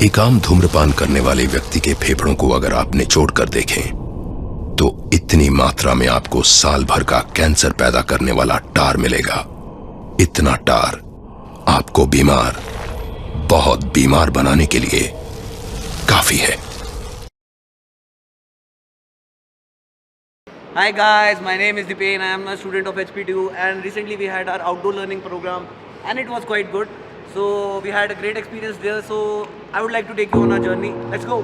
एक आम धूम्रपान करने वाले व्यक्ति के फेफड़ों को अगर आप निचोड़ कर देखें तो इतनी मात्रा में आपको साल भर का कैंसर पैदा करने वाला टार मिलेगा। इतना टार आपको बीमार, बहुत बीमार बनाने के लिए काफी है। Hi guys, my name is Dipen. I am a student of HP2 and recently we had our outdoor learning program and it was quite good. So we had a great experience there. So I would like to take you on our journey. Let's go.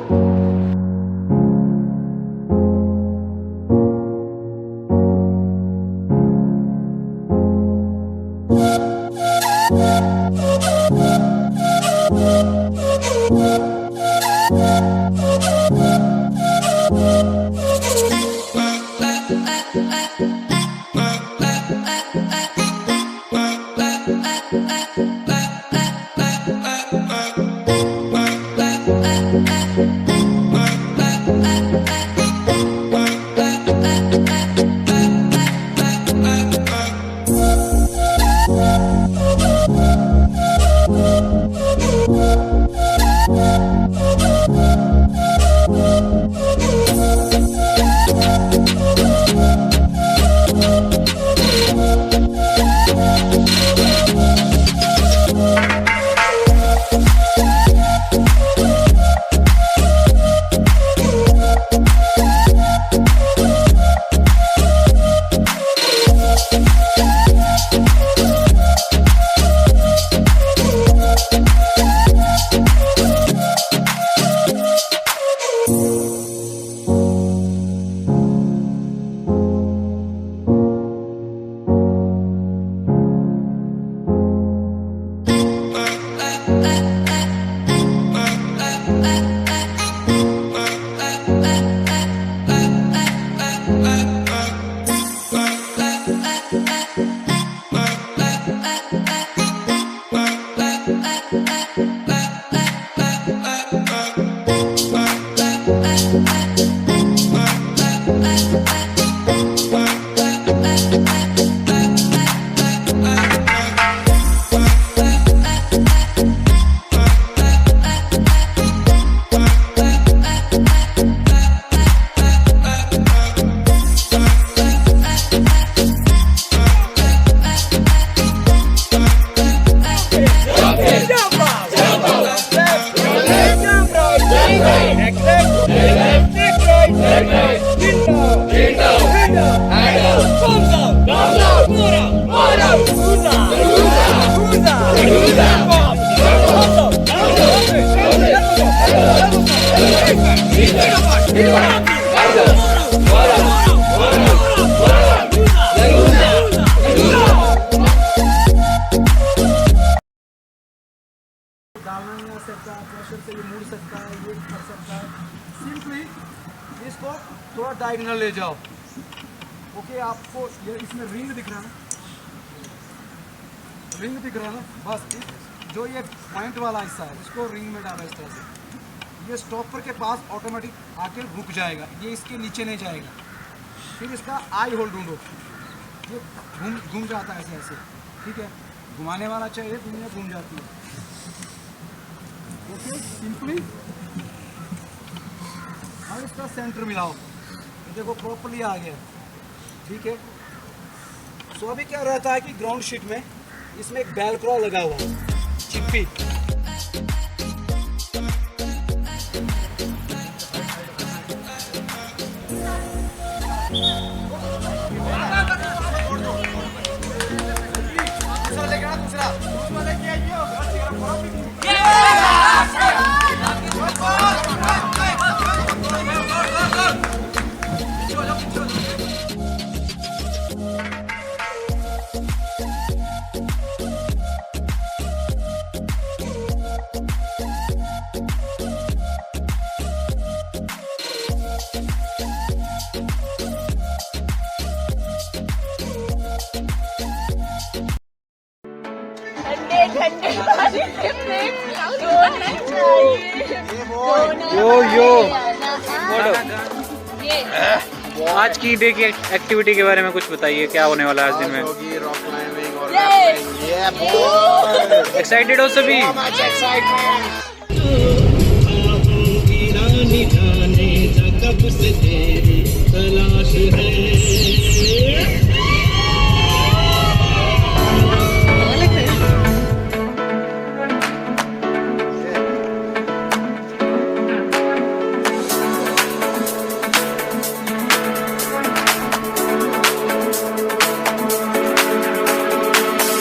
डालना नहीं आ सकता, pressure से ये मुड़ सकता है, ये कर सकता है। सिंपली इसको थोड़ा डायगोनल ले जाओ। ओके, आपको ये इसमें रिंग दिख रहा है ना, रिंग दिख रहा है ना, बस जो ये पॉइंट वाला हिस्सा है इसको रिंग में डालो इस तरह से। ये स्टॉपर के पास ऑटोमेटिक आके रुक जाएगा, ये इसके नीचे नहीं जाएगा। फिर इसका आई होल्ड ढूंढो, ये घूम जाता है ऐसे ऐसे, ठीक है। घुमाने वाला चाहिए, दुनिया घूम जाती है। ओके, सिंपली और इसका सेंटर मिलाओ, देखो प्रॉपर्ली आ गया, ठीक है। सो अभी क्या रहता है कि ग्राउंड शीट में इसमें एक वेलक्रो लगा हुआ है, चिप्पी। आज की डे की एक्टिविटी के बारे में कुछ बताइए, क्या होने वाला है आज दिन में? रॉक क्लाइंबिंग और एक्साइटेड हो सभी? नहीं जाने जा कब से तेरी तलाश है।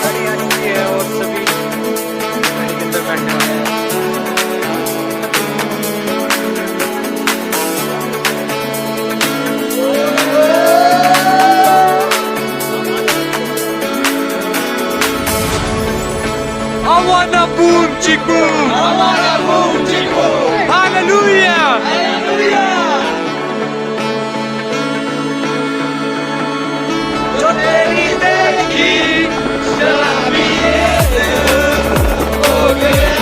गाड़ी आ चुकी है और सभी गाड़ी के अंदर बैठने वाले हैं। I wanna boom chick boom. I wanna boom chick boom. Hallelujah. जो तेरी देखी शराबी हो गया।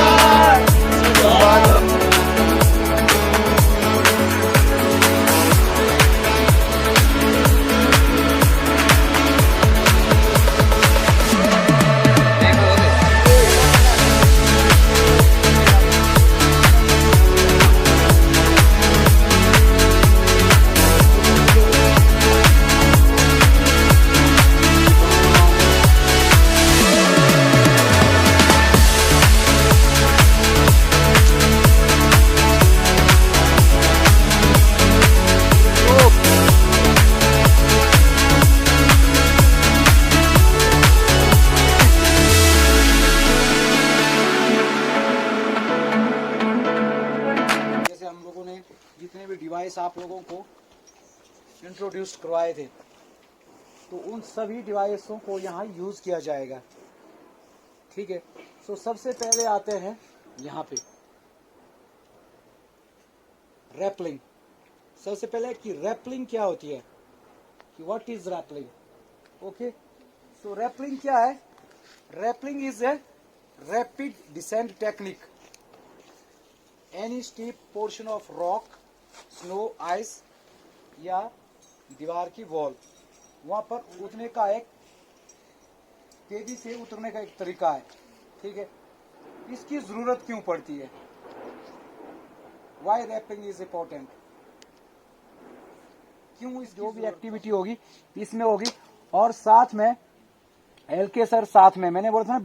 जैसे हम लोगों ने जितने भी डिवाइस आप लोगों को इंट्रोड्यूस करवाए थे, तो उन सभी डिवाइसों को यहाँ यूज़ किया जाएगा। ठीक है, सो सबसे पहले आते हैं यहाँ पे रैपलिंग। सबसे पहले कि रैपलिंग क्या होती है, कि what is rappelling. Okay, so rappelling क्या है? Rappelling is a rapid descent technique. Any steep portion of rock, snow, ice या दीवार की वॉल, वहां पर उतरने का एक तेजी से उतरने का एक तरीका है। ठीक है, इसकी जरूरत क्यों पड़ती है? Why rappelling is important? क्यों इस जो भी एक्टिविटी होगी इसमें होगी, और साथ में एलके सर साथ में, मैंने बोला था ना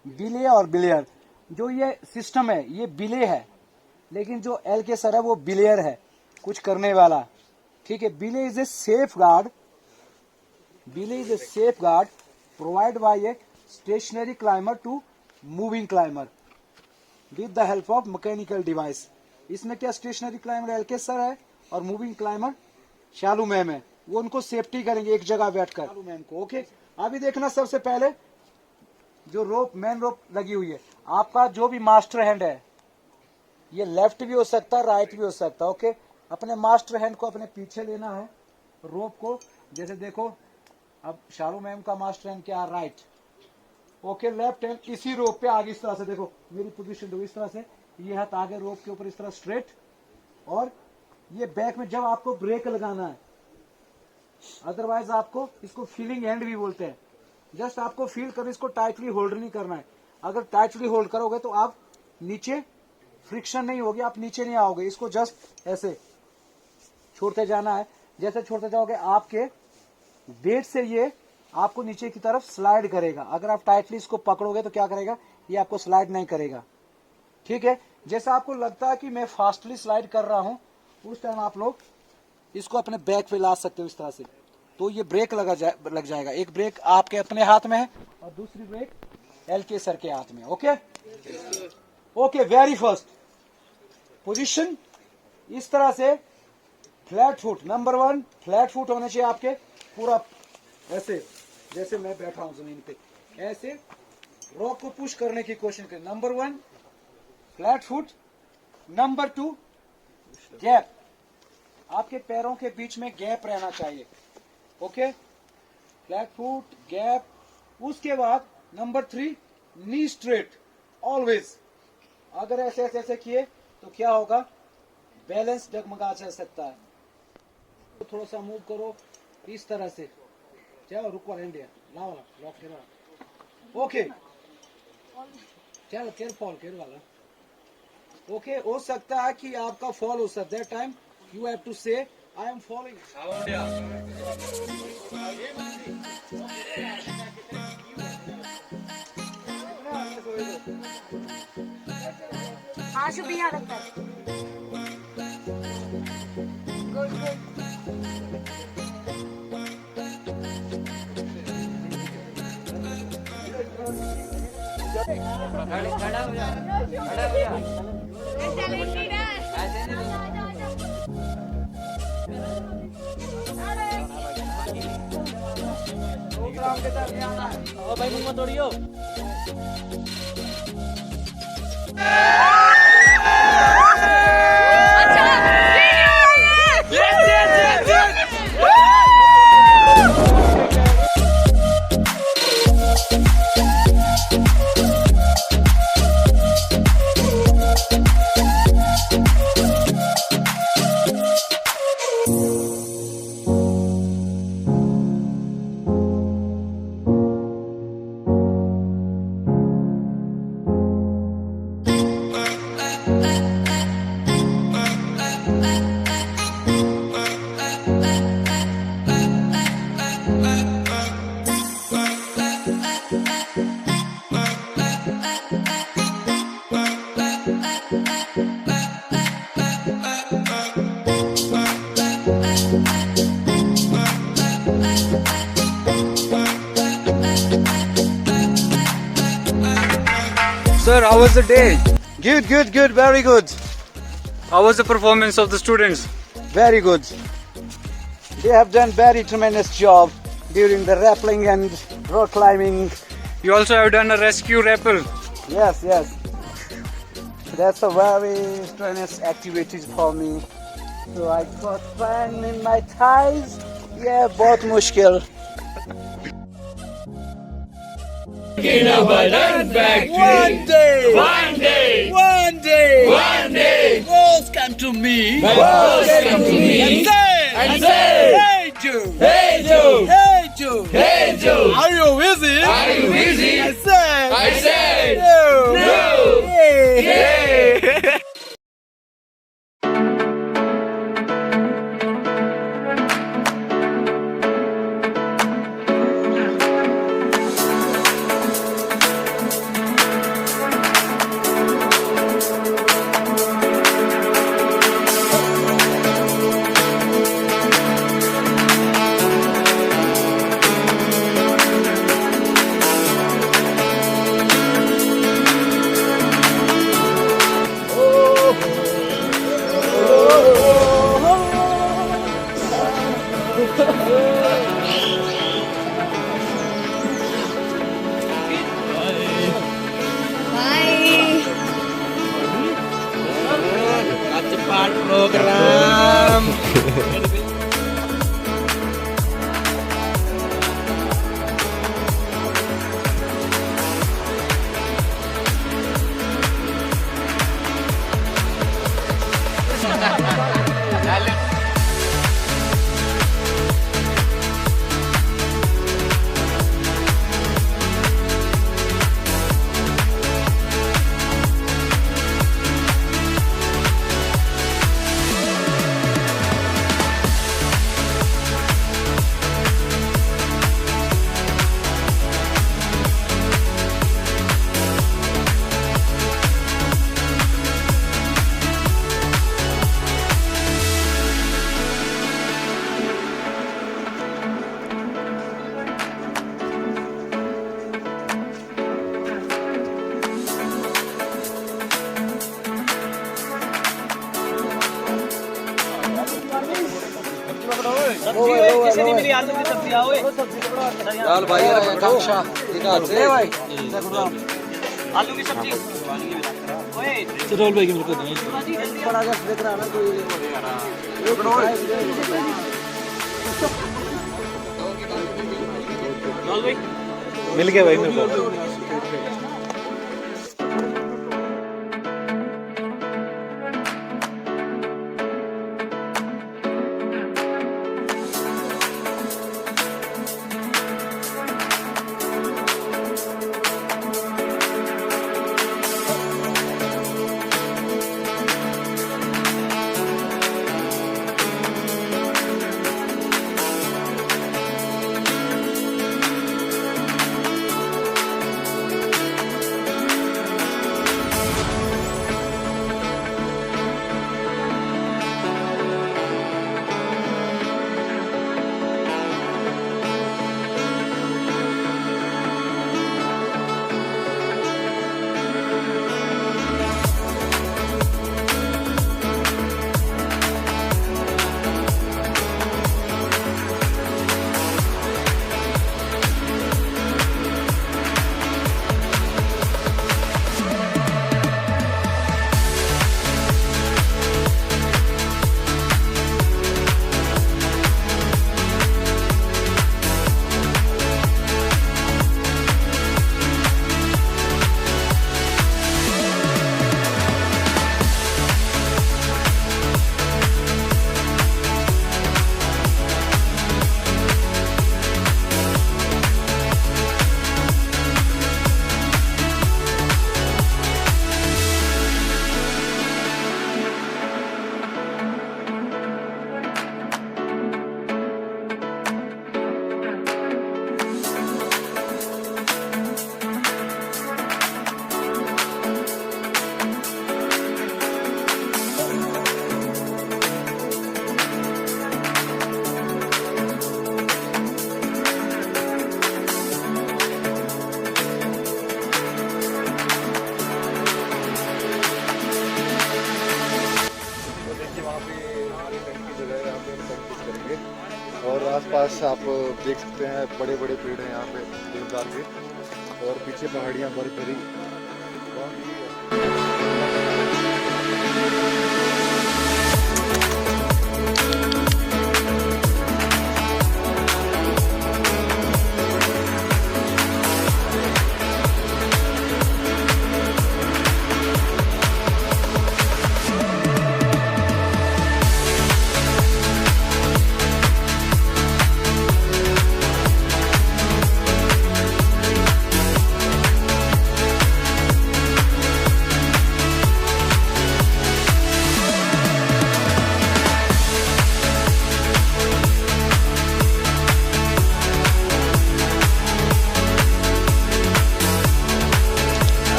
बिले और बिलेयर, जो ये सिस्टम है ये बिले है, लेकिन जो एलके सर है वो बिलेयर है, कुछ करने वाला। ठीक है, belay is a safeguard, belay is a safeguard provide by a stationary climber to moving climber with the help of mechanical device. इसमें क्या स्टेशनरी क्लाइंबर एलके सर है और मूविंग क्लाइंबर शालू मैम है, वो उनको safety करेंगे एक जगह बैठकर शालू मैम को। ओके, अभी देखना सबसे पहले जो रोप, मेन रोप लगी हुई है, आपका जो भी मास्टर हैंड है, ये लेफ्ट भी हो सकता है, राइट भी हो सकता है। ओके, अपने मास्टर हैंड को अपने पीछे लेना है, रोप को, जैसे देखो अब शालू मैम का मास्टर हैंड क्या है, राइट। ओके, लेफ्ट हैंड इसी रोप पे आगे इस तरह से, देखो मेरी पोजीशन देखो इस तरह से, ये हाथ आगे रोप के ऊपर इस तरह स्ट्रेट, और ये बैक में जब आपको ब्रेक लगाना है, अदरवाइज आपको इसको फीलिंग हैंड भी बोलते हैं, जस्ट आपको फील कर, इसको टाइटली होल्ड नहीं करना है। अगर टाइटली होल्ड करोगे तो आप नीचे फ्रिक्शन नहीं होगी, आप नीचे नहीं आओगे, इसको जस्ट ऐसे छोड़ते जाना है। जैसे छोड़ते जाओगे आपके वेट से ये आपको नीचे की तरफ स्लाइड करेगा। अगर आप टाइटली इसको पकड़ोगे तो क्या करेगा, ये आपको स्लाइड नहीं करेगा। ठीक है, जैसे आपको लगता है कि मैं फास्टली स्लाइड कर रहा हूं, उस टाइम आप लोग इसको अपने बैक पे ला सकते हो इस तरह से, तो ये ब्रेक लग जाएगा। एक ब्रेक आपके अपने हाथ में है और दूसरी ब्रेक एलके सर के हाथ में। Okay okay, very first position इस तरह से, flat foot, number 1 flat foot होना चाहिए आपके, पूरा ऐसे जैसे मैं बैठा हूं जमीन पे, ऐसे रॉक को पुश करने की कोशिश करें। Number 1 flat foot, number 2 gap, आपके पैरों के बीच में गैप रहना चाहिए। Okay, flat foot, gap. उसके बाद नंबर 3 नी स्ट्रेट ऑलवेज। अगर ऐसे ऐसे ऐसे किए तो क्या होगा, बैलेंस डगमगा जा सकता है। तो थोड़ा सा मूव करो इस तरह से, चलो रुको, इंडिया लाओ लॉक करो। ओके, चलो केयर वाला ओके हो सकता है कि आपका फॉल हो सकता है टाइम यू हैव टू से आई एम फॉलोइंग हाँ शुभ यहाँ रखता है good good Sir, how was the day? Good, good, good, very good, How was the performance of the students? very good. They have done very tremendous job during the rappelling and rock climbing. You also have done a rescue rappel. Yes, yes. That's a very strenuous activity for me. So I got pain in my thighs. Yeah, बहुत मुश्किल. दाल भाई आकांक्षा ले भाई आलू की सब्जी role भाई मेरे को बड़ा गैस देख रहा है ना कोई मिल गया भाई मेरे को पास आप देख सकते हैं बड़े बड़े पेड़ हैं यहाँ पे देवदार के, और पीछे पहाड़ियाँ बर्फ भरी।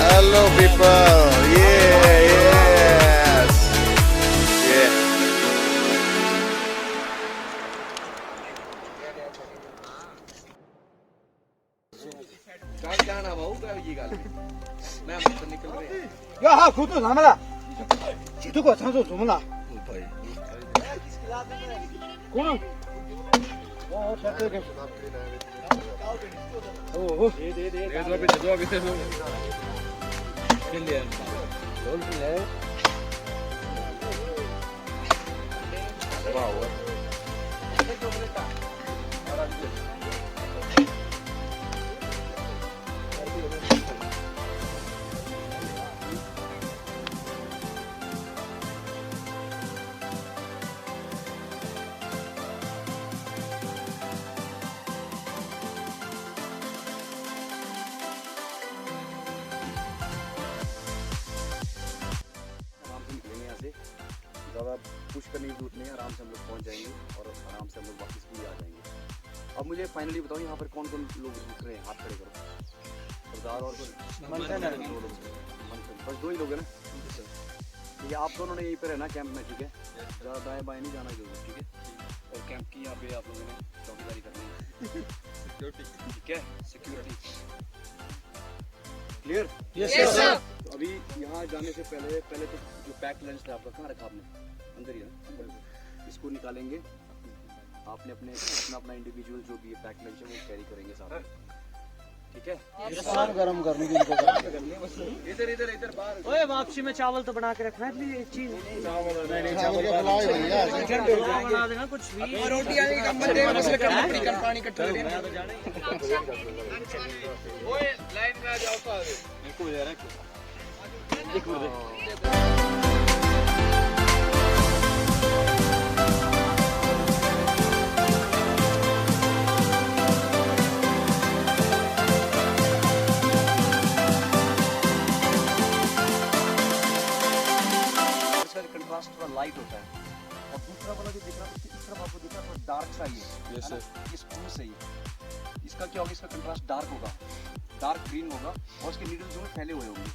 Hello people, yes, yeah. 야, 그것도 남아라. 지도가 산소 주문아. 그거는 잘 ज़्यादा पुश करने की जरूरत नहीं है, आराम से हम लोग पहुंच जाएंगे और आराम से हम लोग वापस भी आ जाएंगे। अब मुझे फाइनली बताओ यहाँ पर कौन कौन लोग रुक रहे हैं, हाथ खड़े करो। सरदार और बस दो ही लोग हैं ना। ये आप दोनों ने यहीं पर रहना कैंप में, ठीक है? ज़्यादा दाएँ बाएँ नहीं जाना जरूर, ठीक है? और कैंप की यहाँ पे आप लोगों ने चौकीदारी करनी है, ठीक है? Security clear? Yes sir. तो अभी यहाँ जाने से पहले तो जो पैक लंच था आपका, कहाँ रखा आपने? अंदर ही है ना? इसको निकालेंगे, आपने अपना इंडिविजुअल जो भी पैक लंच है वो कैरी करेंगे साथ में, ठीक है? गरम करने की इधर बाहर। ओए वापसी में चावल तो बना के रखना है, एक चीज बना देना कुछ भी। रोटियां नहीं कम बनते हैं, मसले करना पड़ी पानी कट रही है। ओए लाइन में आ जाओ तो आगे। इसको ले रहा है एक मिनट। कंट्रास्ट थोड़ा लाइट होता है, और दूसरा वाला जो दिख रहा है उसकी इस तरफ आपको दिख रहा है थोड़ा डार्क सा ही है ना? ये स्प्रूस है, इसका क्या होगा, इसका कंट्रास्ट डार्क होगा, डार्क ग्रीन होगा, और इसके नीडल्स जो फैले हुए होंगे,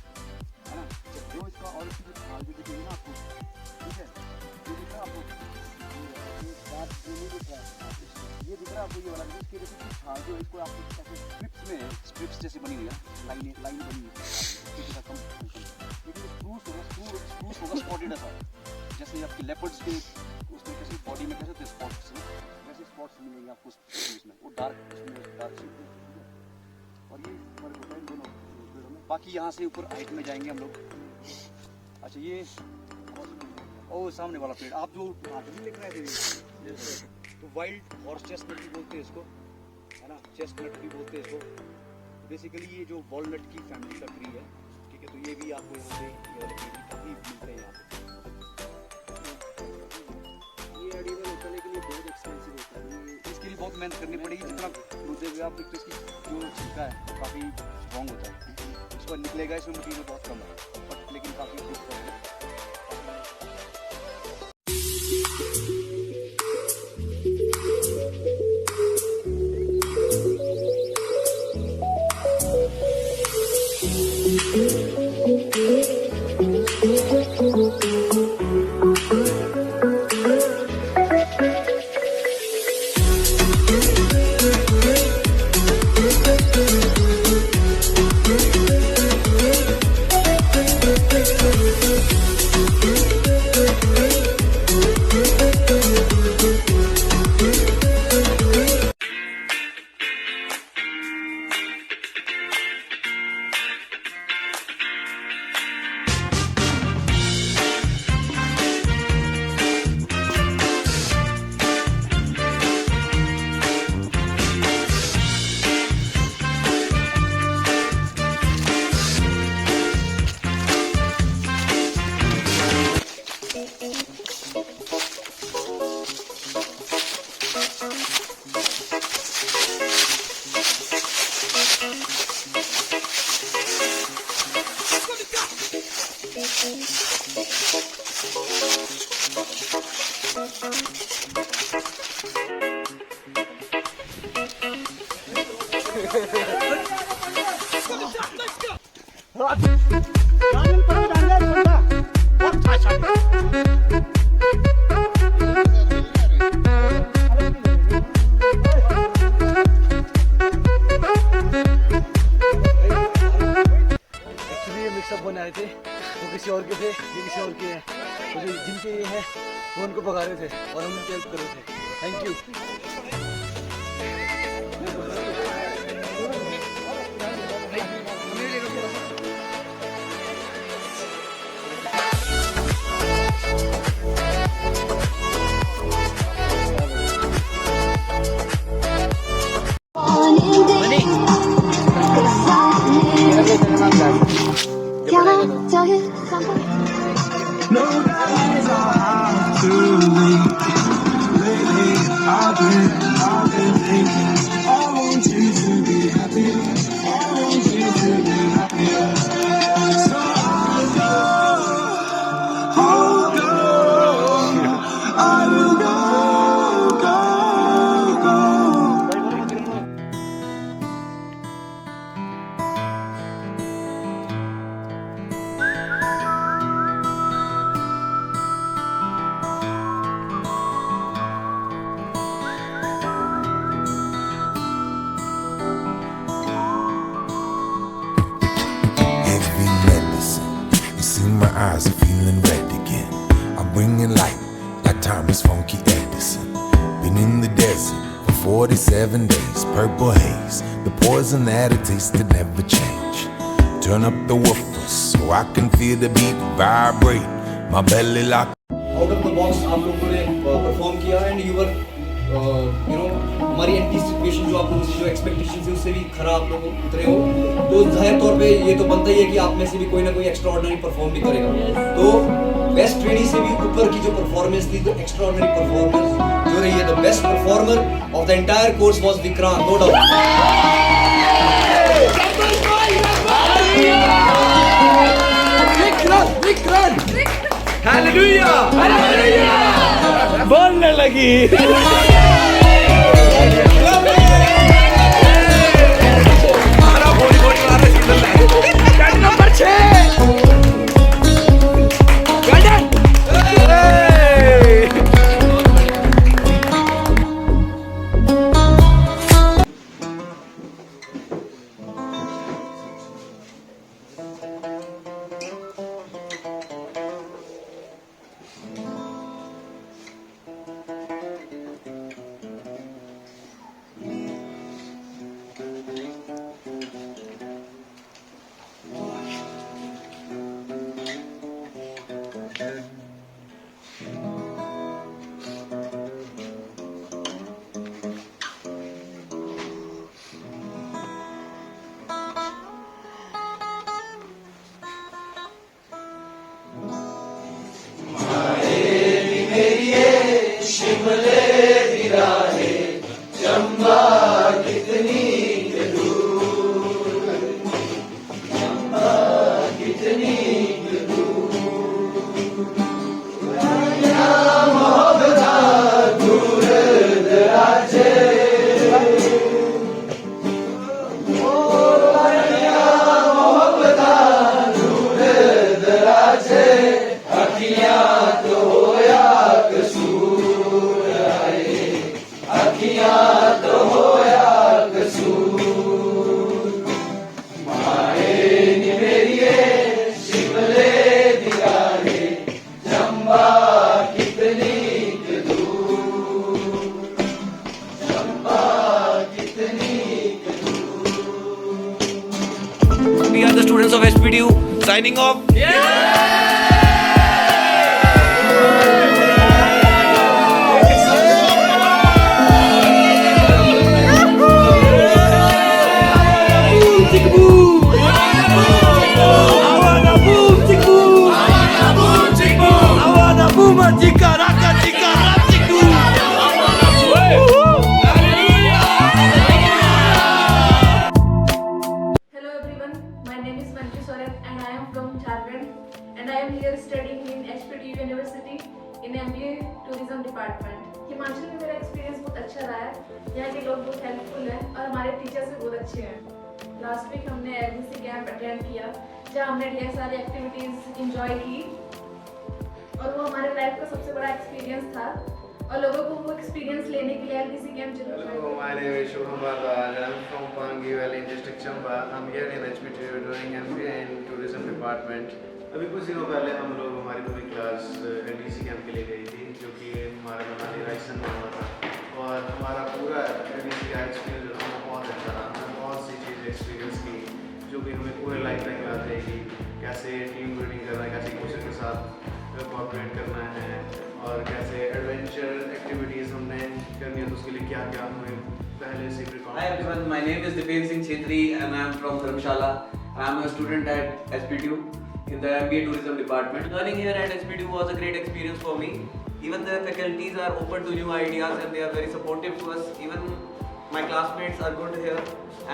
है ना? जो इसका और इसकी जो छाल जो दिखेगी ना आपको, ठीक है, ये दिख रहा है आपको, ये दिख रहा है आपको, ये वाला इसके जैसे छाल जो है, इसको आपको स्ट्रिप्स में स्ट्रिप्स जैसे बनी हुई है, लाइन बनी हुई है, स्प्रूस होगा स्पॉटेड ऐसा, जैसे आपके लेपर्ड्स के उसमें कैसे बॉडी में कैसे होते हैं स्पॉट्स, वैसे स्पॉट्स मिलेंगे आपको स्प्रूस में, वो डार्क शेप में। और ये फर्क होता है इन दोनों पेड़ों में। बाकी यहाँ से ऊपर हाइट में जाएंगे हम लोग। अच्छा ये ओ सामने वाला पेड़ आप जो आदमी लिख रहे थे, तो वाइल्ड हॉर्स चेस्टनट भी बोलते हैं इसको, है ना? चेस्टनट भी बोलते हैं इसको। बेसिकली ये जो वॉलनट की फैमिली का ट्री है, ठीक है? तो ये भी आपको यहाँ पे काफ़ी मिलते हैं यहाँ पे। ये एडिबल होता है लेकिन ये बहुत एक्सपेंसिव होता है, इसके लिए बहुत मेहनत करनी पड़ेगी। जितना दूसरे भी आप देखते इसकी जो छिलका है काफ़ी स्ट्रॉन्ग होता है, इसको निकलेगा, इसमें मटीरियल बहुत कम है, बट लेकिन काफ़ी गुड है। एक्चुअली ये मिक्सअप होने आए थे, वो किसी और के थे, ये किसी और के हैं, तो जो जिनके ये हैं वो उनको भगा रहे थे और हम उनकी हेल्प कर रहे थे। Thank you. Can I tell you something? Heavy medicine. You see my eyes are feeling red again. I'm bringing light like Thomas Funky Edison. Been in the desert for 47 days, purple haze. The poison that it tasted never change. Turn up the woofers so I can feel the beat vibrate. My belly lock. Out of the box आप लोगों ने perform किया and you were हमारी anticipation जो आप लोगों से जो एक्सपेक्टेशन थी उससे भी खरा आप लोग उतरे हो, तो जाहिर तौर पे ये तो बनता ही है कि आप में से भी कोई ना कोई एक्स्ट्रा ऑर्डिनरी परफॉर्म भी करेगा। तो बेस्ट ट्रेनी से भी ऊपर की जो परफॉर्मेंस थी, तो एक्स्ट्रा ऑर्डिनरी परफॉर्मेंस जो रही है, the best performer of the entire course was Vikrant, no doubt. Hallelujah बोलने लगी। Number 6 We are the students of HPTU signing off. Hello everyone, my name is Manju Soren and I am from Jharkhand, and and I am here studying in HPTU University in MBA Tourism Department. Himachal में मेरा experience बहुत अच्छा रहा है। यहाँ के लोग बहुत हेल्पफुल हैं और हमारे टीचर्स भी बहुत अच्छे हैं। लास्ट वीक हमने LDC कैंप अटेंड किया जहाँ हमने ढेर सारी एक्टिविटीज़ इंजॉय की और वो हमारे लाइफ का सबसे बड़ा एक्सपीरियंस था और लोगों को वो एक्सपीरियंस लेने के लिए LDC कैंप जरूर Hello, my name is Shubham Bardwaj. I'm from Pangi Valley in district Chamba. I'm here in HPTU doing MBA in Tourism Department. अभी कुछ दिनों पहले हम लोग हमारी पूरी क्लास LDC कैंप के लिए गई थी जो कि हमारे मनाली राजस्थान में हुआ था और हमारा पूरा LDC का एक्सपीरियंस जो था बहुत अच्छा रहा। हमने बहुत सी चीज़ें एक्सपीरियंस की जो कि हमें पूरे लाइफ टाइम याद रहेगी। कैसे टीम बिल्डिंग करना है, कैसे एक दूसरे के साथ कोऑपरेट करना है और कैसे एडवेंचर एक्टिविटीज़ हमने करनी है तो उसके लिए क्या क्या हमें पहले से Hi everyone, my name is Dipen Singh Chhetri and I am from Dharamshala. I am a student at HPTU in the MBA Tourism Department. Learning here at HPTU was a great experience for me. Even the faculties are open to new ideas and they are very supportive to us. Even my classmates are good here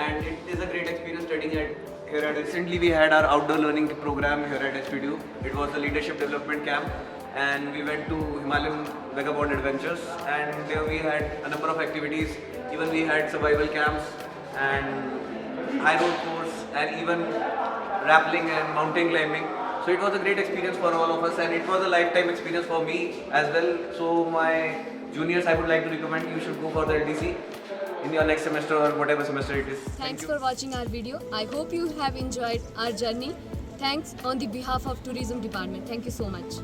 and it is a great experience studying here at recently we had our outdoor learning program here at HPTU. It was a leadership development camp and we went to Himalayan Vagabond Adventures and there we had a number of activities. Even we had survival camps and high road course and even rappelling and mountain climbing. So it was a great experience for all of us and it was a lifetime experience for me as well. So my juniors, I would like to recommend you should go for the LDC in your next semester or whatever semester it is. Thanks for watching our video. I hope you have enjoyed our journey. Thanks on the behalf of Tourism Department. Thank you so much.